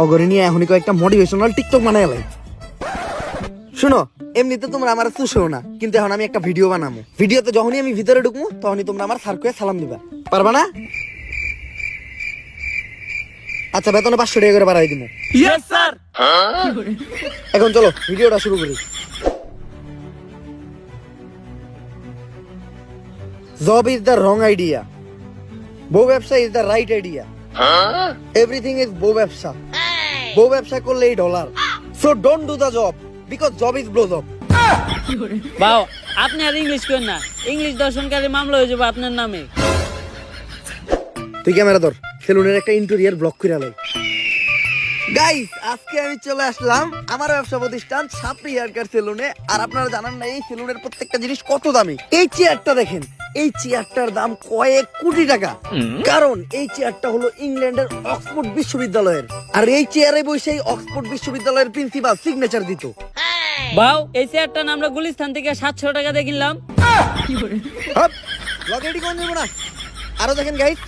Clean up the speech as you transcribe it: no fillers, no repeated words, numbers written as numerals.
অগরে নিয়ে এখনই কয়েকটা মোটিভেশনাল টিকটক বানাই এলাই। শুনো, এমনিতে তোমরা আমার চুষেও না, কিন্তু এখন আমি একটা ভিডিও বানাবো। ভিডিওতে যখনই আমি ভিতরে ঢুকবো তখনই তোমরা আমার স্যারকে সালাম দিবা, পারবা না? আচ্ছা, বেতনে 500 টাকা করে বাড়াই দিব। Yes sir. এখন চলো ভিডিওটা শুরু করি। Job is the wrong idea, বউ ব্যবসা is the right idea, everything is বউ ব্যবসা। বউ ব্যবসা করলেই dollar, so don't do the job because job is blow job. বাও, আপনি আর ইংলিশ করেন না, ইংলিশ দর্শনকারী মামলা হয়ে যাবে আপনার নামে। তুই ক্যামেরা ধর, সেলুনের একটা ইন্টেরিয়র ব্লক করে আলাই। গাইস, আজকে আমি চলে আসলাম আমার ব্যবসা প্রতিষ্ঠান সাপড়ি হেয়ার কাট সেলুনে। আর আপনারা জানেন না এই সেলুনের প্রত্যেকটা জিনিস কত দামি। এই চেয়ারটা দেখেন, এই চেয়ারটার দাম কয়েক কোটি টাকা, কারণ এই চেয়ারটা হলো ইংল্যান্ডের অক্সফোর্ড বিশ্ববিদ্যালয়ের। আর এই চেয়ারে বসে অক্সফোর্ড বিশ্ববিদ্যালয়ের প্রিন্সিপাল সিগনেচার দিত। বাও, এই চেয়ারটা না আমরা গুলিস্তান থেকে 700 টাকা দিয়ে কিনলাম। লকেটই কোন দেবো না। আরো দেখেন গাইস,